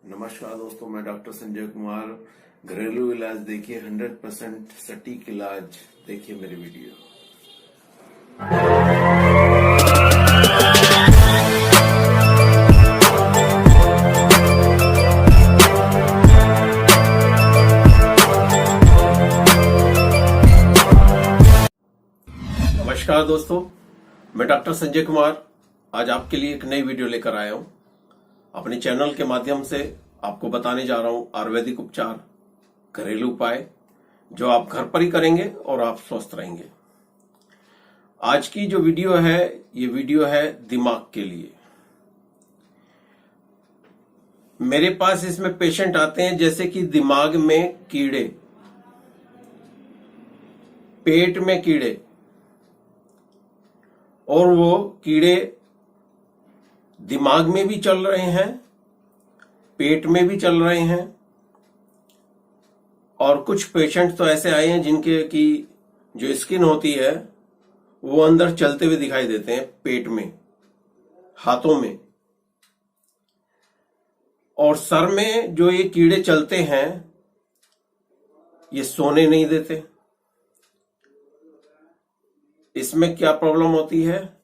नमस्कार दोस्तों, मैं डॉक्टर संजय कुमार। घरेलू इलाज देखिए, 100% सटीक इलाज देखिए मेरी वीडियो। नमस्कार दोस्तों, मैं डॉक्टर संजय कुमार आज आपके लिए एक नई वीडियो लेकर आया हूं। अपने चैनल के माध्यम से आपको बताने जा रहा हूं आयुर्वेदिक उपचार, घरेलू उपाय जो आप घर पर ही करेंगे और आप स्वस्थ रहेंगे। आज की जो वीडियो है, ये वीडियो है दिमाग के लिए। मेरे पास इसमें पेशेंट आते हैं जैसे कि दिमाग में कीड़े, पेट में कीड़े, और वो कीड़े दिमाग में भी चल रहे हैं, पेट में भी चल रहे हैं। और कुछ पेशेंट तो ऐसे आए हैं जिनके की जो स्किन होती है वो अंदर चलते हुए दिखाई देते हैं, पेट में, हाथों में। और सर में जो ये कीड़े चलते हैं ये सोने नहीं देते। इसमें क्या प्रॉब्लम होती है?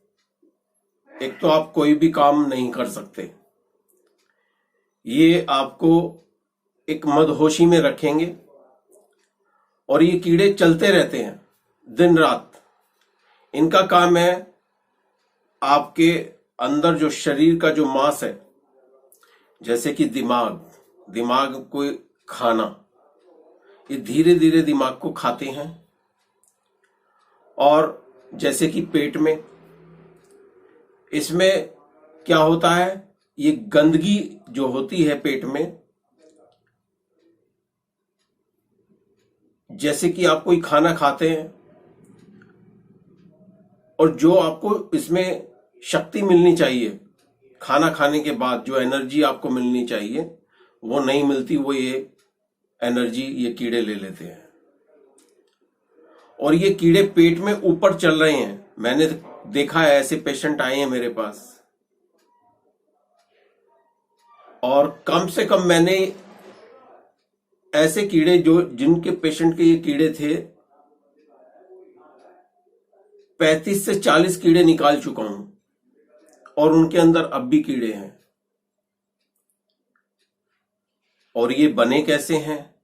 एक तो आप कोई भी काम नहीं कर सकते, ये आपको एक मदहोशी में रखेंगे। और ये कीड़े चलते रहते हैं दिन रात। इनका काम है आपके अंदर जो शरीर का जो मांस है, जैसे कि दिमाग को खाना, ये धीरे धीरे दिमाग को खाते हैं। और जैसे कि पेट में, इसमें क्या होता है, ये गंदगी जो होती है पेट में, जैसे कि आप कोई खाना खाते हैं और जो आपको इसमें शक्ति मिलनी चाहिए, खाना खाने के बाद जो एनर्जी आपको मिलनी चाहिए वो नहीं मिलती, वो ये एनर्जी ये कीड़े ले लेते हैं। और ये कीड़े पेट में ऊपर चल रहे हैं। मैंने देखा है, ऐसे पेशेंट आए हैं मेरे पास। और कम से कम मैंने ऐसे कीड़े जो जिनके पेशेंट के ये कीड़े थे, 35 से 40 कीड़े निकाल चुका हूं। और उनके अंदर अब भी कीड़े हैं। और ये बने कैसे हैं,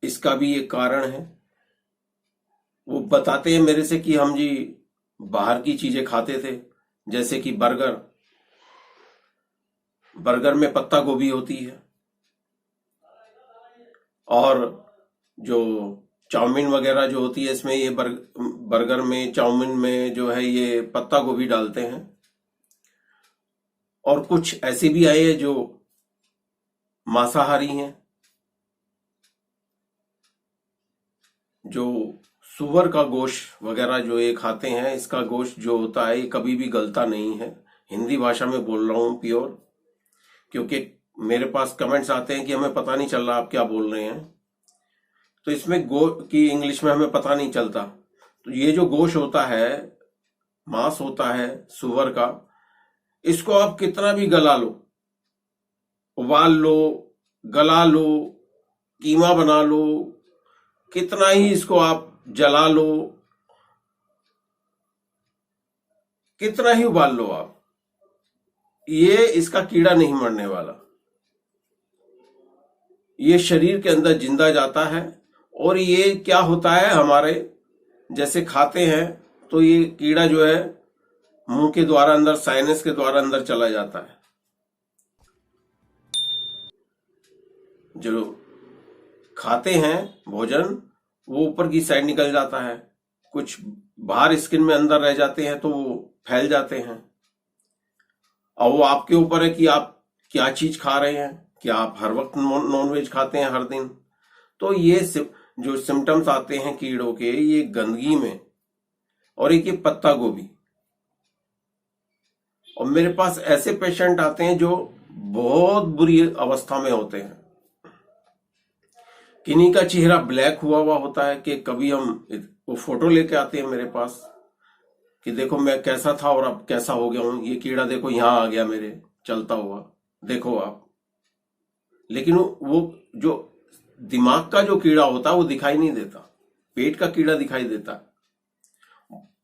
इसका भी एक कारण है। वो बताते हैं मेरे से कि हम जी बाहर की चीजें खाते थे, जैसे कि बर्गर में पत्ता गोभी होती है, और जो चाउमीन वगैरह जो होती है, इसमें ये बर्गर में, चाउमीन में जो है ये पत्ता गोभी डालते हैं। और कुछ ऐसे भी आए हैं जो मांसाहारी हैं, जो सुअर का गोश्त वगैरह जो ये खाते हैं। इसका गोश्त जो होता है ये कभी भी गलता नहीं है। हिंदी भाषा में बोल रहा हूं प्योर, क्योंकि मेरे पास कमेंट्स आते हैं कि हमें पता नहीं चल रहा आप क्या बोल रहे हैं। तो इसमें गो की इंग्लिश में हमें पता नहीं चलता। तो ये जो गोश्त होता है, मांस होता है सुअर का, इसको आप कितना भी गला लो, उबाल लो, गला लो, कीमा बना लो, कितना ही इसको आप जला लो, कितना ही उबाल लो आप, ये इसका कीड़ा नहीं मरने वाला। ये शरीर के अंदर जिंदा जाता है। और ये क्या होता है, हमारे जैसे खाते हैं तो ये कीड़ा जो है मुंह के द्वारा अंदर, साइनस के द्वारा अंदर चला जाता है। जो खाते हैं भोजन वो ऊपर की साइड निकल जाता है, कुछ बाहर स्किन में अंदर रह जाते हैं तो वो फैल जाते हैं। और वो आपके ऊपर है कि आप क्या चीज खा रहे हैं। क्या आप हर वक्त नॉनवेज खाते हैं हर दिन? तो ये जो सिम्टम्स आते हैं कीड़ों के, ये गंदगी में। और एक ये पत्ता गोभी। और मेरे पास ऐसे पेशेंट आते हैं जो बहुत बुरी अवस्था में होते हैं। किन्हीं का चेहरा ब्लैक हुआ होता है कि कभी हम वो फोटो लेके आते हैं मेरे पास कि देखो मैं कैसा था और अब कैसा हो गया हूं। ये कीड़ा देखो यहां आ गया मेरे, चलता हुआ, देखो आप। लेकिन वो जो दिमाग का जो कीड़ा होता है वो दिखाई नहीं देता, पेट का कीड़ा दिखाई देता है।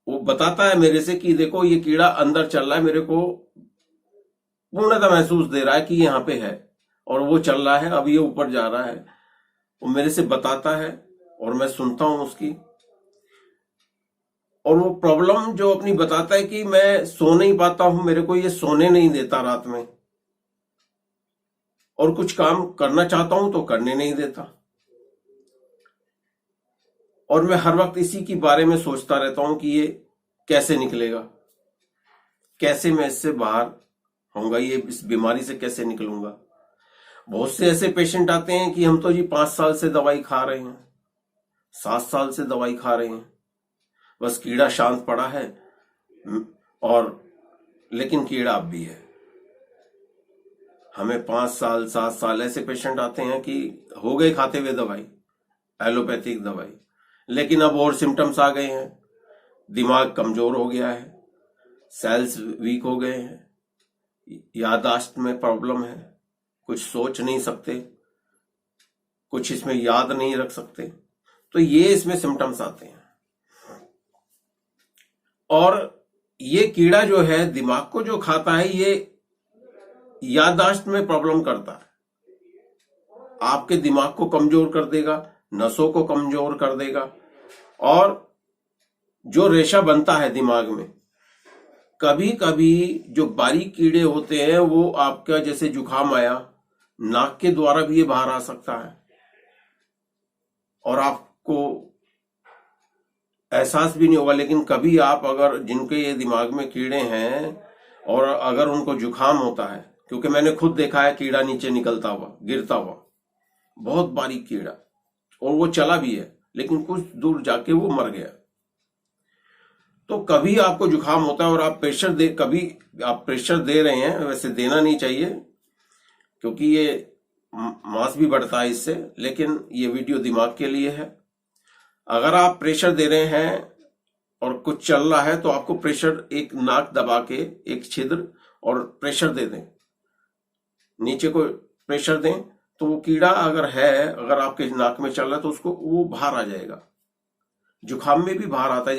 वो बताता है मेरे से कि देखो ये कीड़ा अंदर चल रहा है, मेरे को पूर्णतः महसूस दे रहा है कि यहाँ पे है और वो चल रहा है, अब ये ऊपर जा रहा है। वो मेरे से बताता है और मैं सुनता हूं उसकी। और वो प्रॉब्लम जो अपनी बताता है कि मैं सो नहीं पाता हूं, मेरे को ये सोने नहीं देता रात में, और कुछ काम करना चाहता हूं तो करने नहीं देता, और मैं हर वक्त इसी के बारे में सोचता रहता हूं कि ये कैसे निकलेगा, कैसे मैं इससे बाहर होऊंगा, ये इस बीमारी से कैसे निकलूंगा। बहुत से ऐसे पेशेंट आते हैं कि हम तो जी 5 साल से दवाई खा रहे हैं, 7 साल से दवाई खा रहे हैं, बस कीड़ा शांत पड़ा है, और लेकिन कीड़ा अब भी है। हमें 5 साल 7 साल ऐसे पेशेंट आते हैं कि हो गए खाते हुए दवाई, एलोपैथिक दवाई, लेकिन अब और सिम्टम्स आ गए हैं, दिमाग कमजोर हो गया है, सेल्स वीक हो गए हैं, याददाश्त में प्रॉब्लम है, कुछ सोच नहीं सकते, कुछ इसमें याद नहीं रख सकते। तो ये इसमें सिम्टम्स आते हैं। और ये कीड़ा जो है दिमाग को जो खाता है, ये याददाश्त में प्रॉब्लम करता है, आपके दिमाग को कमजोर कर देगा, नसों को कमजोर कर देगा, और जो रेशा बनता है दिमाग में, कभी कभी जो बारीक कीड़े होते हैं वो आपका, जैसे जुकाम आया, नाक के द्वारा भी ये बाहर आ सकता है, और आपको एहसास भी नहीं होगा। लेकिन कभी आप अगर, जिनके ये दिमाग में कीड़े हैं और अगर उनको जुकाम होता है, क्योंकि मैंने खुद देखा है कीड़ा नीचे निकलता हुआ, गिरता हुआ, बहुत बारीक कीड़ा, और वो चला भी है लेकिन कुछ दूर जाके वो मर गया। तो कभी आपको जुकाम होता है और आप प्रेशर दे, कभी आप प्रेशर दे रहे हैं, वैसे देना नहीं चाहिए क्योंकि ये मांस भी बढ़ता है इससे, लेकिन ये वीडियो दिमाग के लिए है। अगर आप प्रेशर दे रहे हैं और कुछ चल रहा है तो आपको प्रेशर, एक नाक दबा के एक छिद्र और प्रेशर दे दें, नीचे को प्रेशर दें, तो वो कीड़ा अगर है, अगर आपके नाक में चल रहा है तो उसको वो बाहर आ जाएगा। जुकाम में भी बाहर आता है,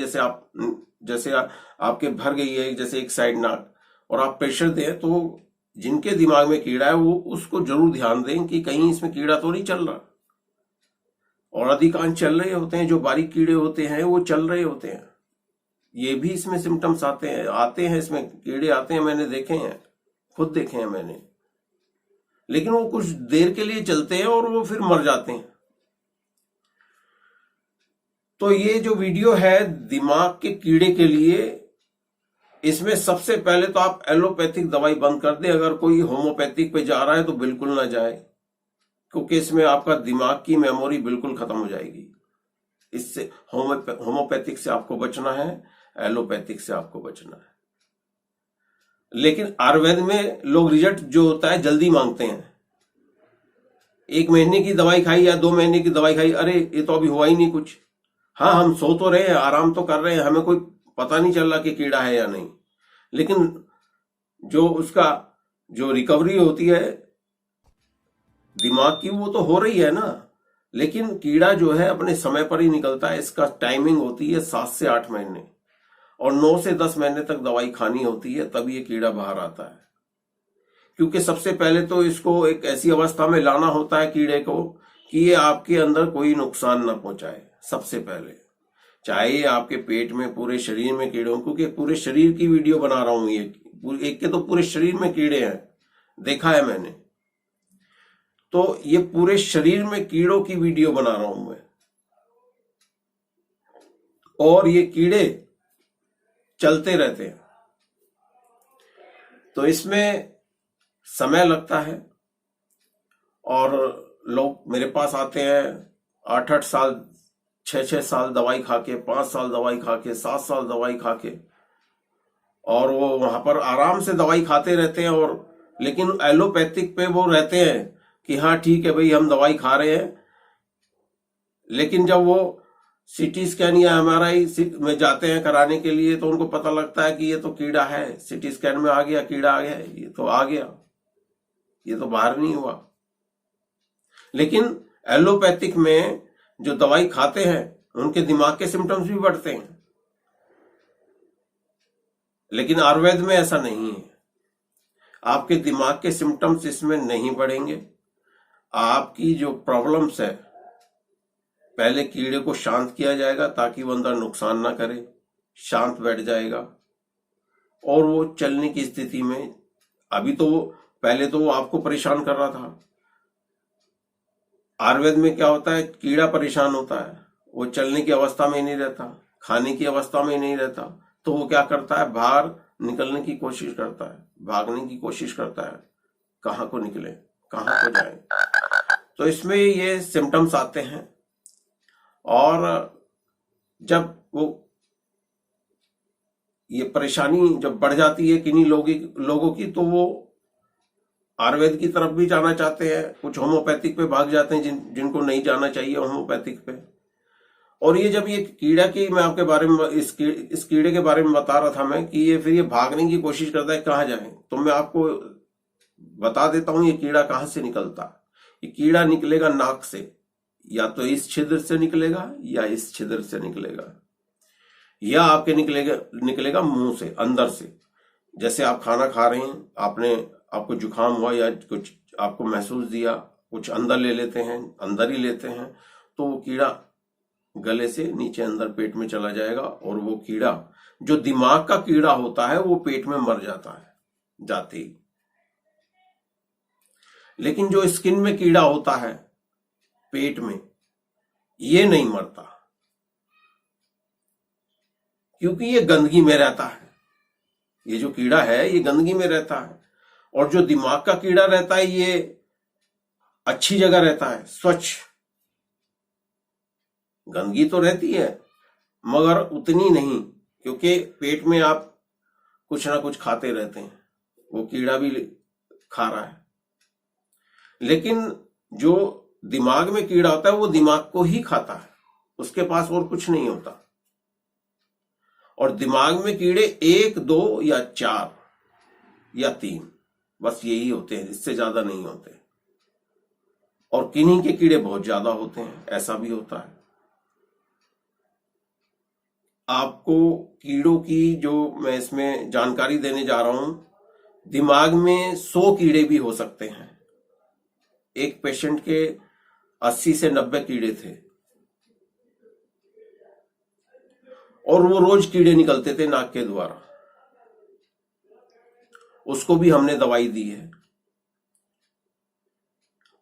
जैसे आपके भर गई है जैसे एक साइड नाक, और आप प्रेशर दें, तो जिनके दिमाग में कीड़ा है वो उसको जरूर ध्यान दें कि कहीं इसमें कीड़ा तो नहीं चल रहा। और अधिकांश चल रहे होते हैं, जो बारीक कीड़े होते हैं वो चल रहे होते हैं। ये भी इसमें सिम्टम्स आते हैं, इसमें कीड़े आते हैं, मैंने देखे हैं, खुद देखे हैं मैंने, लेकिन वो कुछ देर के लिए चलते हैं और वो फिर मर जाते हैं। तो ये जो वीडियो है दिमाग के कीड़े के लिए, इसमें सबसे पहले तो आप एलोपैथिक दवाई बंद कर दें। अगर कोई होम्योपैथिक पे जा रहा है तो बिल्कुल ना जाए, क्योंकि इसमें आपका दिमाग की मेमोरी बिल्कुल खत्म हो जाएगी। इससे होम्योपैथिक से आपको बचना है, एलोपैथिक से आपको बचना है। लेकिन आयुर्वेद में लोग रिजल्ट जो होता है जल्दी मांगते हैं। 1 महीने की दवाई खाई या 2 महीने की दवाई खाई, अरे ये तो अभी हुआ ही नहीं कुछ। हाँ, हम सो तो रहे हैं, आराम तो कर रहे हैं, हमें कोई पता नहीं चल रहा कि कीड़ा है या नहीं, लेकिन जो उसका जो रिकवरी होती है दिमाग की, वो तो हो रही है ना। लेकिन कीड़ा जो है अपने समय पर ही निकलता है। इसका टाइमिंग होती है 7 से 8 महीने, और 9 से 10 महीने तक दवाई खानी होती है, तब ये कीड़ा बाहर आता है। क्योंकि सबसे पहले तो इसको एक ऐसी अवस्था में लाना होता है कीड़े को कि ये आपके अंदर कोई नुकसान ना पहुंचाए। सबसे पहले, चाहे आपके पेट में, पूरे शरीर में कीड़े हों, क्योंकि पूरे शरीर की वीडियो बना रहा हूं, ये एक के तो पूरे शरीर में कीड़े हैं, देखा है मैंने। तो ये पूरे शरीर में कीड़ों की वीडियो बना रहा हूं मैं, और ये कीड़े चलते रहते हैं, तो इसमें समय लगता है। और लोग मेरे पास आते हैं 8-8 साल, 6-6 साल दवाई खा के, 5 साल दवाई खा के, 7 साल दवाई खा के, और वो वहां पर आराम से दवाई खाते रहते हैं। और लेकिन एलोपैथिक पे वो रहते हैं कि हाँ ठीक है भाई, हम दवाई खा रहे हैं, लेकिन जब वो सीटी स्कैन या एमआरआई में जाते हैं कराने के लिए, तो उनको पता लगता है कि ये तो कीड़ा है, सीटी स्कैन में आ गया, कीड़ा आ गया, ये तो आ गया, ये तो बाहर नहीं हुआ। लेकिन एलोपैथिक में जो दवाई खाते हैं उनके दिमाग के सिम्टम्स भी बढ़ते हैं, लेकिन आयुर्वेद में ऐसा नहीं है। आपके दिमाग के सिम्टम्स इसमें नहीं बढ़ेंगे। आपकी जो प्रॉब्लम्स है, पहले कीड़े को शांत किया जाएगा ताकि वो अंदर नुकसान ना करे, शांत बैठ जाएगा और वो चलने की स्थिति में, अभी तो वो पहले तो वो आपको परेशान कर रहा था। आयुर्वेद में क्या होता है, कीड़ा परेशान होता है, वो चलने की अवस्था में नहीं रहता, खाने की अवस्था में नहीं रहता, तो वो क्या करता है, बाहर निकलने की कोशिश करता है, भागने की कोशिश करता है, कहाँ को निकले, कहाँ को जाए। तो इसमें ये सिम्टम्स आते हैं और जब वो ये परेशानी जब बढ़ जाती है किन्हीं लोगों की, तो वो आयुर्वेद की तरफ भी जाना चाहते हैं, कुछ होम्योपैथिक पे भाग जाते हैं जिनको नहीं जाना चाहिए होम्योपैथिक पे। और ये जब ये कीड़ा की मैं आपके बारे में इस कीड़े के बारे में बता रहा था मैं कि ये फिर ये भागने की कोशिश करता है, कहाँ जाए, तो मैं आपको बता देता हूं ये कीड़ा कहाँ से निकलता है। ये कीड़ा निकलेगा नाक से, या तो इस छिद्र से निकलेगा या इस छिद्र से निकलेगा, या आपके निकलेगा मुंह से, अंदर से। जैसे आप खाना खा रहे हैं, आपको जुकाम हुआ या कुछ आपको महसूस दिया, कुछ अंदर ले लेते हैं, अंदर ही लेते हैं, तो वो कीड़ा गले से नीचे अंदर पेट में चला जाएगा और वो कीड़ा जो दिमाग का कीड़ा होता है वो पेट में मर जाता है जाते ही। लेकिन जो स्किन में कीड़ा होता है पेट में, ये नहीं मरता, क्योंकि ये गंदगी में रहता है। ये जो कीड़ा है ये गंदगी में रहता है, और जो दिमाग का कीड़ा रहता है ये अच्छी जगह रहता है, स्वच्छ। गंदगी तो रहती है मगर उतनी नहीं, क्योंकि पेट में आप कुछ ना कुछ खाते रहते हैं, वो कीड़ा भी खा रहा है। लेकिन जो दिमाग में कीड़ा होता है वो दिमाग को ही खाता है, उसके पास और कुछ नहीं होता। और दिमाग में कीड़े 1, 2 या 4 या 3 बस यही होते हैं, इससे ज्यादा नहीं होते। और किन्हीं के कीड़े बहुत ज्यादा होते हैं, ऐसा भी होता है। आपको कीड़ों की जो मैं इसमें जानकारी देने जा रहा हूं, दिमाग में 100 कीड़े भी हो सकते हैं। एक पेशेंट के 80 से 90 कीड़े थे और वो रोज कीड़े निकलते थे नाक के द्वारा, उसको भी हमने दवाई दी है।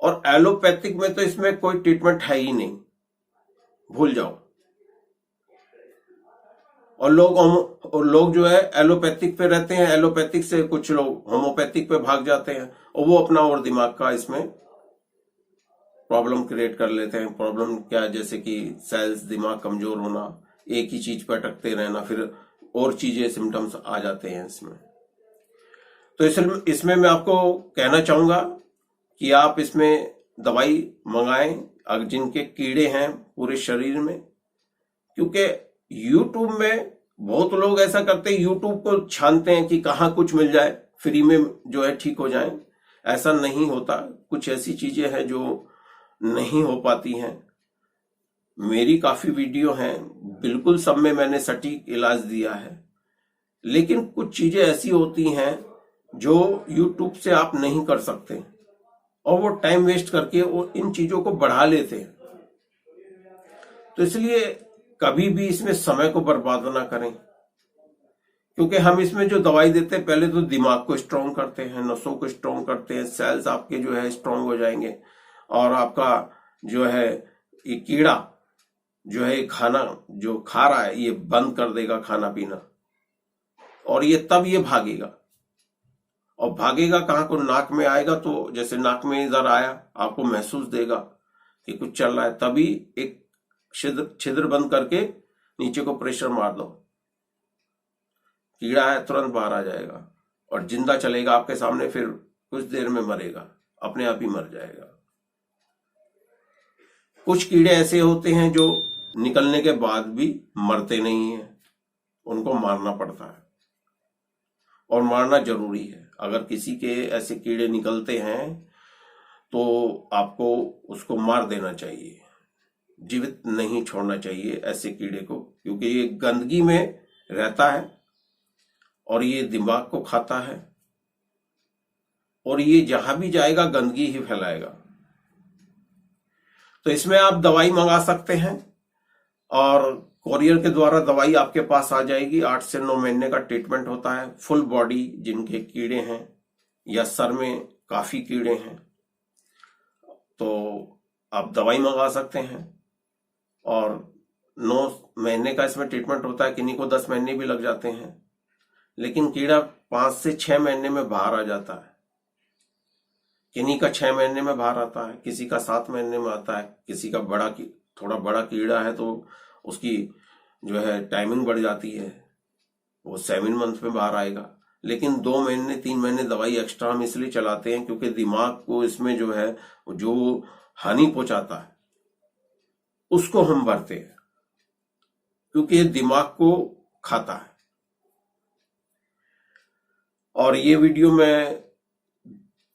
और एलोपैथिक में तो इसमें कोई ट्रीटमेंट है ही नहीं, भूल जाओ। और लोग जो है एलोपैथिक पे रहते हैं, एलोपैथिक से कुछ लोग होम्योपैथिक पे भाग जाते हैं और वो अपना और दिमाग का इसमें प्रॉब्लम क्रिएट कर लेते हैं। प्रॉब्लम क्या, जैसे कि सेल्स, दिमाग कमजोर होना, एक ही चीज पर अटकते रहना, फिर और चीजें सिम्टम्स आ जाते हैं इसमें। तो इसमें मैं आपको कहना चाहूंगा कि आप इसमें दवाई मंगाएं अगर जिनके कीड़े हैं पूरे शरीर में, क्योंकि यूट्यूब में बहुत लोग ऐसा करते हैं, यूट्यूब को छानते हैं कि कहाँ कुछ मिल जाए फ्री में जो है ठीक हो जाए। ऐसा नहीं होता, कुछ ऐसी चीजें हैं जो नहीं हो पाती हैं। मेरी काफी वीडियो हैं, बिल्कुल सब में मैंने सटीक इलाज दिया है, लेकिन कुछ चीजें ऐसी होती हैं जो यूट्यूब से आप नहीं कर सकते और वो टाइम वेस्ट करके वो इन चीजों को बढ़ा लेते हैं। तो इसलिए कभी भी इसमें समय को बर्बाद ना करें, क्योंकि हम इसमें जो दवाई देते हैं पहले तो दिमाग को स्ट्रॉन्ग करते हैं, नसों को स्ट्रॉन्ग करते हैं, सेल्स आपके जो है स्ट्रॉन्ग हो जाएंगे, और आपका जो है ये कीड़ा जो है खाना जो खा रहा है ये बंद कर देगा खाना पीना, और ये तब ये भागेगा। और भागेगा कहाँ को, नाक में आएगा, तो जैसे नाक में इधर आया आपको महसूस देगा कि कुछ चल रहा है, तभी एक छिद्र बंद करके नीचे को प्रेशर मार दो, कीड़ा है तुरंत बाहर आ जाएगा और जिंदा चलेगा आपके सामने, फिर कुछ देर में मरेगा, अपने आप ही मर जाएगा। कुछ कीड़े ऐसे होते हैं जो निकलने के बाद भी मरते नहीं हैं, उनको मारना पड़ता है और मारना जरूरी है। अगर किसी के ऐसे कीड़े निकलते हैं तो आपको उसको मार देना चाहिए, जीवित नहीं छोड़ना चाहिए ऐसे कीड़े को, क्योंकि ये गंदगी में रहता है और ये दिमाग को खाता है और ये जहां भी जाएगा गंदगी ही फैलाएगा। तो इसमें आप दवाई मंगा सकते हैं और कोरियर के द्वारा दवाई आपके पास आ जाएगी। 8 से 9 महीने का ट्रीटमेंट होता है। फुल बॉडी जिनके कीड़े हैं या सर में काफी कीड़े हैं तो आप दवाई मंगा सकते हैं और 9 महीने का इसमें ट्रीटमेंट होता है। किन्हीं को 10 महीने भी लग जाते हैं, लेकिन कीड़ा 5 से 6 महीने में बाहर आ जाता है। किन्हीं का 6 महीने में बाहर आता है, किसी का 7 महीने में आता है, किसी का थोड़ा बड़ा कीड़ा है तो उसकी जो है टाइमिंग बढ़ जाती है, वो 7 मंथ में बाहर आएगा। लेकिन 2 महीने 3 महीने दवाई एक्स्ट्रा हम इसलिए चलाते हैं क्योंकि दिमाग को इसमें जो है जो हानि पहुंचाता है उसको हम भरते हैं, क्योंकि ये दिमाग को खाता है। और ये वीडियो में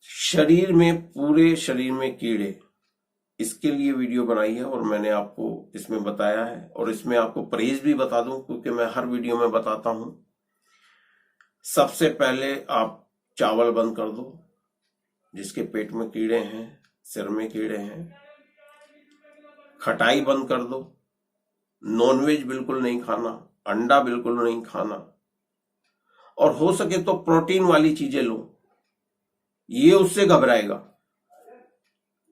शरीर में, पूरे शरीर में कीड़े, इसके लिए वीडियो बनाई है और मैंने आपको इसमें बताया है। और इसमें आपको परहेज भी बता दूं, क्योंकि मैं हर वीडियो में बताता हूं। सबसे पहले आप चावल बंद कर दो, जिसके पेट में कीड़े हैं, सिर में कीड़े हैं। खटाई बंद कर दो, नॉनवेज बिल्कुल नहीं खाना, अंडा बिल्कुल नहीं खाना, और हो सके तो प्रोटीन वाली चीजें लो। ये उससे घबराएगा,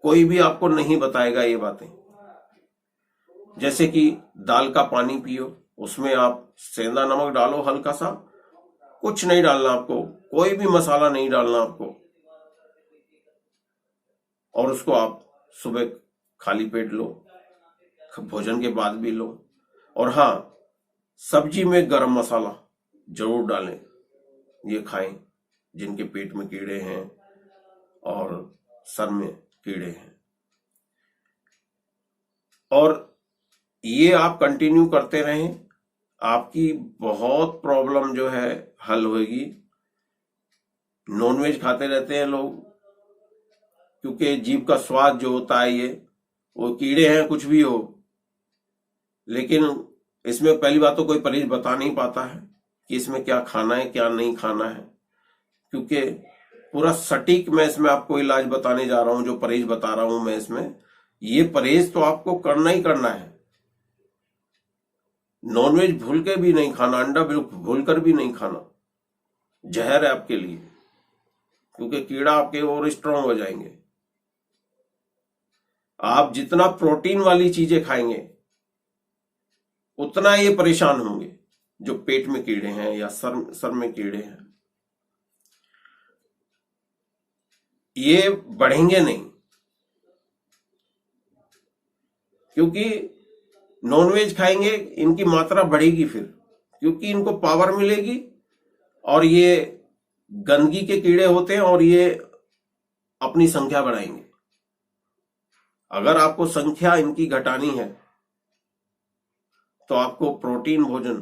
कोई भी आपको नहीं बताएगा ये बातें। जैसे कि दाल का पानी पियो, उसमें आप सेंधा नमक डालो हल्का सा, कुछ नहीं डालना आपको, कोई भी मसाला नहीं डालना आपको, और उसको आप सुबह खाली पेट लो, भोजन के बाद भी लो। और हाँ, सब्जी में गरम मसाला जरूर डालें, ये खाएं जिनके पेट में कीड़े हैं और सर में कीड़े हैं। और ये आप कंटिन्यू करते रहें, आपकी बहुत प्रॉब्लम जो है हल होगी। नॉनवेज खाते रहते हैं लोग, क्योंकि जीभ का स्वाद जो होता है, ये वो कीड़े हैं कुछ भी हो, लेकिन इसमें पहली बात तो कोई परहेज बता नहीं पाता है कि इसमें क्या खाना है क्या नहीं खाना है, क्योंकि पूरा सटीक मैं इसमें आपको इलाज बताने जा रहा हूं। जो परहेज बता रहा हूं मैं इसमें, ये परहेज तो आपको करना ही करना है। नॉनवेज भूल के भी नहीं खाना, अंडा बिल्कुल भूल कर भी नहीं खाना, जहर है आपके लिए, क्योंकि कीड़ा आपके और स्ट्रांग हो जाएंगे। आप जितना प्रोटीन वाली चीजें खाएंगे उतना ये परेशान होंगे जो पेट में कीड़े हैं या सर में कीड़े हैं, ये बढ़ेंगे नहीं। क्योंकि नॉनवेज खाएंगे इनकी मात्रा बढ़ेगी फिर, क्योंकि इनको पावर मिलेगी और ये गंदगी के कीड़े होते हैं और ये अपनी संख्या बढ़ाएंगे। अगर आपको संख्या इनकी घटानी है तो आपको प्रोटीन भोजन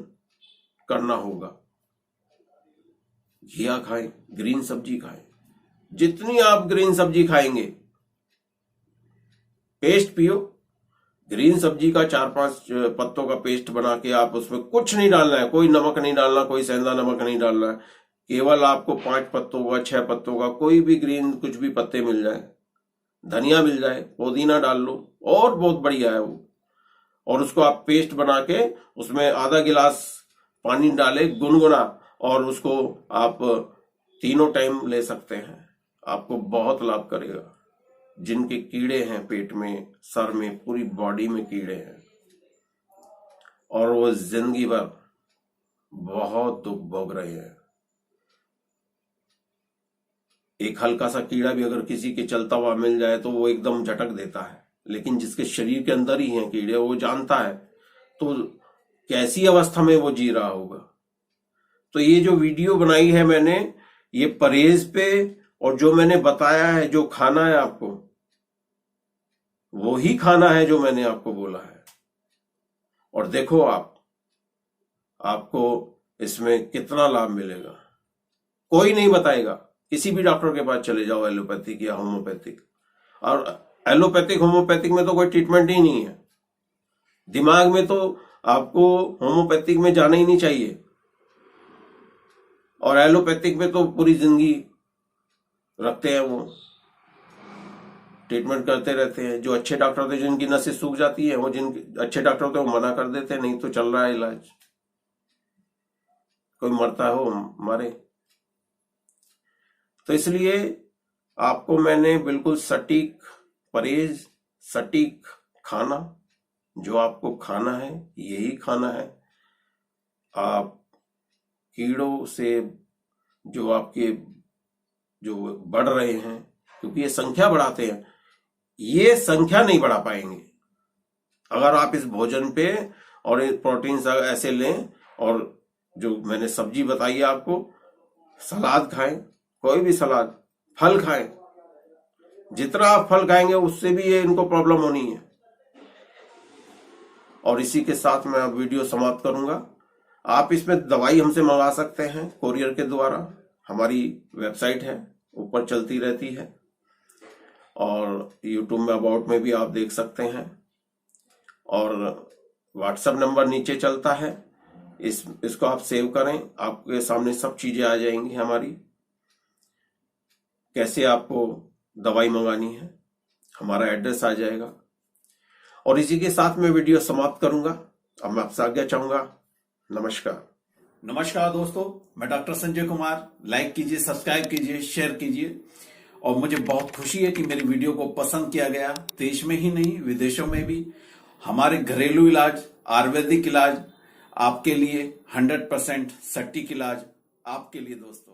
करना होगा। घिया खाएं, ग्रीन सब्जी खाएं, जितनी आप ग्रीन सब्जी खाएंगे। पेस्ट पियो, ग्रीन सब्जी का 4-5 पत्तों का पेस्ट बना के आप उसमें कुछ नहीं डालना है, कोई नमक नहीं डालना, कोई सेंधा नमक नहीं डालना है। केवल आपको 5 पत्तों का, 6 पत्तों का, कोई भी ग्रीन कुछ भी पत्ते मिल जाए, धनिया मिल जाए, पुदीना डाल लो और बहुत बढ़िया है वो। और उसको आप पेस्ट बना के उसमें आधा गिलास पानी डाले गुनगुना, और उसको आप 3 टाइम ले सकते हैं। आपको बहुत लाभ करेगा। जिनके कीड़े हैं पेट में, सर में, पूरी बॉडी में कीड़े हैं और वो जिंदगी भर बहुत दुख भोग रहे हैं। एक हल्का सा कीड़ा भी अगर किसी के चलता हुआ मिल जाए तो वो एकदम झटक देता है, लेकिन जिसके शरीर के अंदर ही हैं कीड़े, वो जानता है तो कैसी अवस्था में वो जी रहा होगा। तो ये जो वीडियो बनाई है मैंने, ये परहेज पे, और जो मैंने बताया है जो खाना है आपको, वो ही खाना है जो मैंने आपको बोला है। और देखो आपको इसमें कितना लाभ मिलेगा। कोई नहीं बताएगा, किसी भी डॉक्टर के पास चले जाओ, एलोपैथिक या होम्योपैथिक, और एलोपैथिक होम्योपैथिक में तो कोई ट्रीटमेंट ही नहीं है। दिमाग में तो आपको होम्योपैथिक में जाना ही नहीं चाहिए, और एलोपैथिक में तो पूरी जिंदगी रखते हैं, वो ट्रीटमेंट करते रहते हैं। जो अच्छे डॉक्टर होते हैं, जिनकी नसें सूख जाती है, वो जिन अच्छे डॉक्टर होते हैं वो मना कर देते हैं, नहीं तो चल रहा है इलाज, कोई मरता हो मरे। तो इसलिए आपको मैंने बिल्कुल सटीक परहेज, सटीक खाना, जो आपको खाना है यही खाना है। आप कीड़ों से जो आपके जो बढ़ रहे हैं, क्योंकि ये संख्या बढ़ाते हैं, ये संख्या नहीं बढ़ा पाएंगे अगर आप इस भोजन पे और प्रोटीन ऐसे लें। और जो मैंने सब्जी बताई है आपको, सलाद खाएं, कोई भी सलाद, फल खाएं, जितना आप फल खाएंगे उससे भी ये इनको प्रॉब्लम होनी है। और इसी के साथ मैं अब वीडियो समाप्त करूंगा। आप इसमें दवाई हमसे मंगा सकते हैं कोरियर के द्वारा, हमारी वेबसाइट है, ऊपर चलती रहती है, और यूट्यूब में अबाउट में भी आप देख सकते हैं, और व्हाट्सएप नंबर नीचे चलता है, इसको आप सेव करें, आपके सामने सब चीजें आ जाएंगी हमारी, कैसे आपको दवाई मंगानी है, हमारा एड्रेस आ जाएगा। और इसी के साथ मैं वीडियो समाप्त करूंगा। अब मैं आपसे आज्ञा चाहूंगा। नमस्कार दोस्तों, मैं डॉक्टर संजय कुमार। लाइक कीजिए, सब्सक्राइब कीजिए, शेयर कीजिए। और मुझे बहुत खुशी है कि मेरी वीडियो को पसंद किया गया। देश में ही नहीं, विदेशों में भी हमारे घरेलू इलाज, आयुर्वेदिक इलाज आपके लिए 100% सटीक इलाज आपके लिए दोस्तों।